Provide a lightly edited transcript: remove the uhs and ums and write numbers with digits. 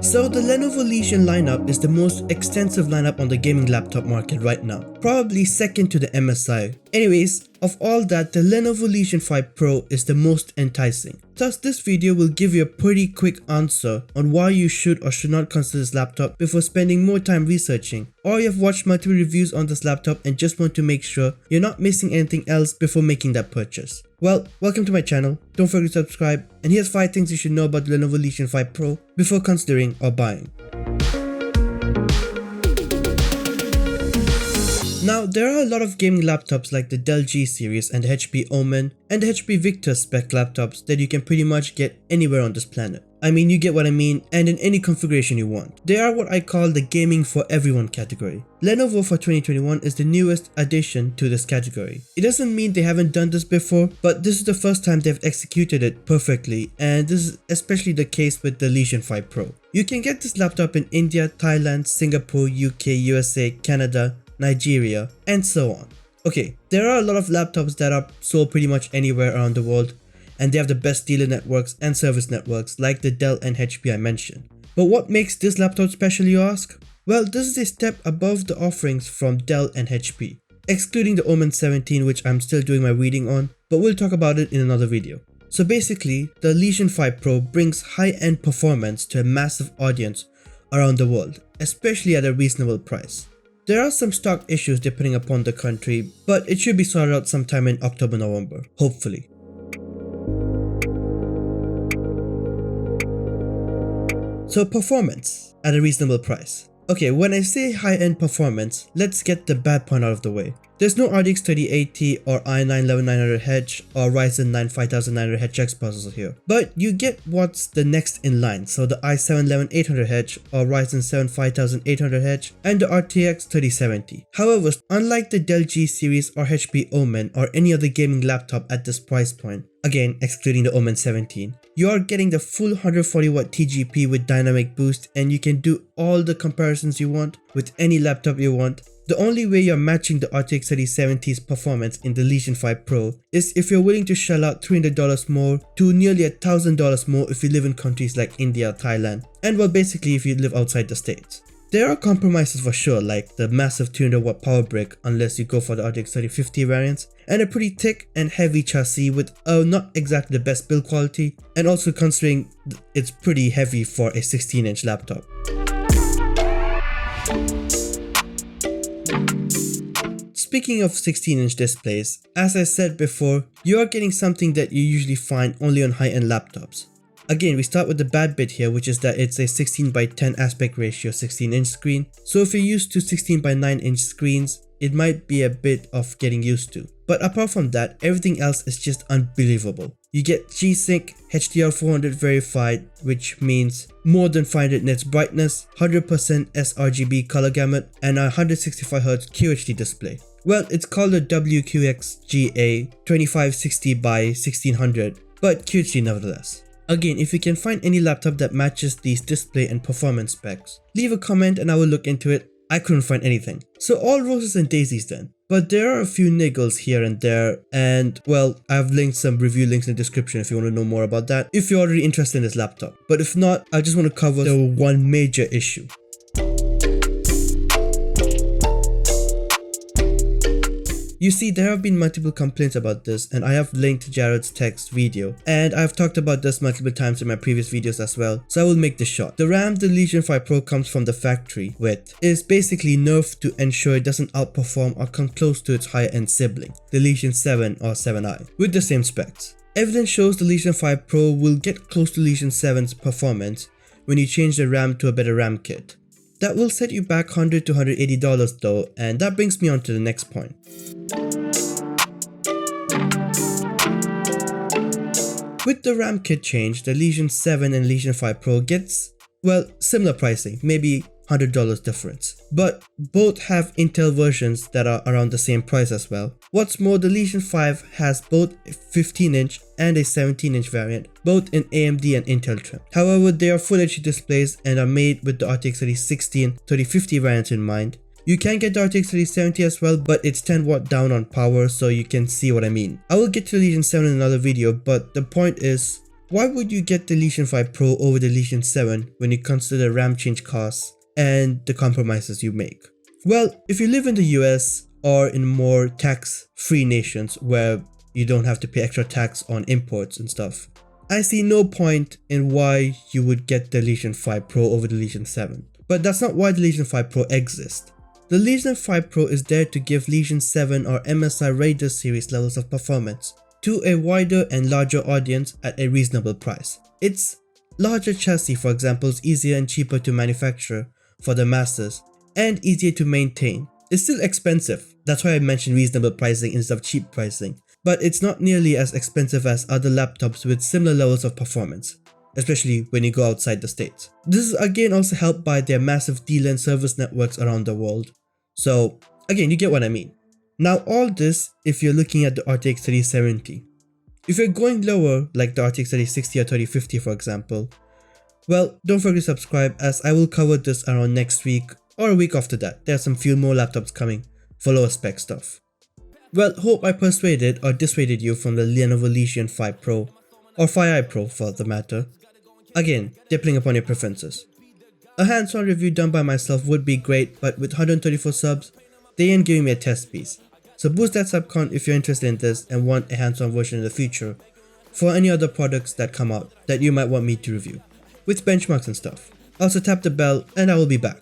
So the Lenovo Legion lineup is the most extensive lineup on the gaming laptop market right now, probably second to the MSI. Anyways, of all that, the Lenovo Legion 5 Pro is the most enticing. Thus, this video will give you a pretty quick answer on why you should or should not consider this laptop before spending more time researching, or you have watched multiple reviews on this laptop and just want to make sure you're not missing anything else before making that purchase. Well, welcome to my channel, don't forget to subscribe, and here's 5 things you should know about the Lenovo Legion 5 Pro before considering or buying. Now, there are a lot of gaming laptops like the Dell G series and the HP Omen and the HP Victor spec laptops that you can pretty much get anywhere on this planet. I mean, you get what I mean, and in any configuration you want. They are what I call the gaming for everyone category. Lenovo for 2021 is the newest addition to this category. It doesn't mean they haven't done this before, but this is the first time they've executed it perfectly, and this is especially the case with the Legion 5 Pro. You can get this laptop in India, Thailand, Singapore, UK, USA, Canada, Nigeria, and so on. Okay, there are a lot of laptops that are sold pretty much anywhere around the world, and they have the best dealer networks and service networks like the Dell and HP I mentioned. But what makes this laptop special, you ask? Well, this is a step above the offerings from Dell and HP, excluding the Omen 17, which I'm still doing my reading on, but we'll talk about it in another video. So basically, the Legion 5 Pro brings high-end performance to a massive audience around the world, especially at a reasonable price. There are some stock issues depending upon the country, but it should be sorted out sometime in October-November, hopefully. So performance at a reasonable price. Okay, when I say high-end performance, let's get the bad point out of the way. There's no RTX 3080 or i9 11900H or Ryzen 9 5900H processor here, but you get what's the next in line, so the i7 11800H or Ryzen 7 5800H and the RTX 3070. However, unlike the Dell G series or HP Omen or any other gaming laptop at this price point, again excluding the Omen 17, you are getting the full 140W TGP with dynamic boost, and you can do all the comparisons you want with any laptop you want. The only way you're matching the RTX 3070's performance in the Legion 5 Pro is if you're willing to shell out $300 more to nearly $1,000 more if you live in countries like India or Thailand, and well, basically if you live outside the States. There are compromises for sure, like the massive 200W power brick unless you go for the RTX 3050 variants, and a pretty thick and heavy chassis with not exactly the best build quality, and also considering it's pretty heavy for a 16-inch laptop. Speaking of 16-inch displays, as I said before, you are getting something that you usually find only on high-end laptops. Again, we start with the bad bit here, which is that it's a 16:10 aspect ratio 16-inch screen. So if you're used to 16:9 screens, it might be a bit of getting used to. But apart from that, everything else is just unbelievable. You get G-Sync HDR400 verified, which means more than 500 nits brightness, 100% sRGB color gamut, and a 165Hz QHD display. Well, it's called a WQXGA 2560x1600, but QHD nevertheless. Again, if you can find any laptop that matches these display and performance specs, leave a comment and I will look into it. I couldn't find anything. So all roses and daisies then. But there are a few niggles here and there, and well, I've linked some review links in the description if you want to know more about that, if you're already interested in this laptop. But if not, I just want to cover the one major issue. You see, there have been multiple complaints about this, and I have linked Jared's text video, and I've talked about this multiple times in my previous videos as well, so I will make this short. The RAM the Legion 5 Pro comes from the factory with is basically nerfed to ensure it doesn't outperform or come close to its higher-end sibling, the Legion 7 or 7i, with the same specs. Evidence shows the Legion 5 Pro will get close to Legion 7's performance when you change the RAM to a better RAM kit. That will set you back $100 to $180 though, and that brings me on to the next point. With the RAM kit change, the Legion 7 and Legion 5 Pro gets, well, similar pricing, maybe $100 difference. But both have Intel versions that are around the same price as well. What's more, the Legion 5 has both a 15-inch and a 17-inch variant, both in AMD and Intel trim. However, they are Full HD displays and are made with the RTX 3060 and 3050 variants in mind. You can get the RTX 3070 as well, but it's 10W down on power, so you can see what I mean. I will get to the Legion 7 in another video, but the point is, Why would you get the Legion 5 Pro over the Legion 7 when you consider RAM change costs and the compromises you make? Well, if you live in the US or in more tax-free nations where you don't have to pay extra tax on imports and stuff, I see no point in why you would get the Legion 5 Pro over the Legion 7. But that's not why the Legion 5 Pro exists. The Legion 5 Pro is there to give Legion 7 or MSI Raider series levels of performance to a wider and larger audience at a reasonable price. Its larger chassis, for example, is easier and cheaper to manufacture for the masses and easier to maintain. It's still expensive, that's why I mentioned reasonable pricing instead of cheap pricing, but it's not nearly as expensive as other laptops with similar levels of performance, especially when you go outside the States. This is again also helped by their massive dealer and service networks around the world. So again, you get what I mean. Now all this if you're looking at the RTX 3070. If you're going lower like the RTX 3060 or 3050 for example, well, don't forget to subscribe as I will cover this around next week or a week after that. There are some few more laptops coming for lower spec stuff. Well, hope I persuaded or dissuaded you from the Lenovo Legion 5 Pro or specfiy Pro for the matter. Again, depending upon your preferences. A hands-on review done by myself would be great, but with 134 subs, they ain't giving me a test piece. So boost that sub count if you're interested in this and want a hands-on version in the future for any other products that come out that you might want me to review, with benchmarks and stuff. Also tap the bell and I will be back.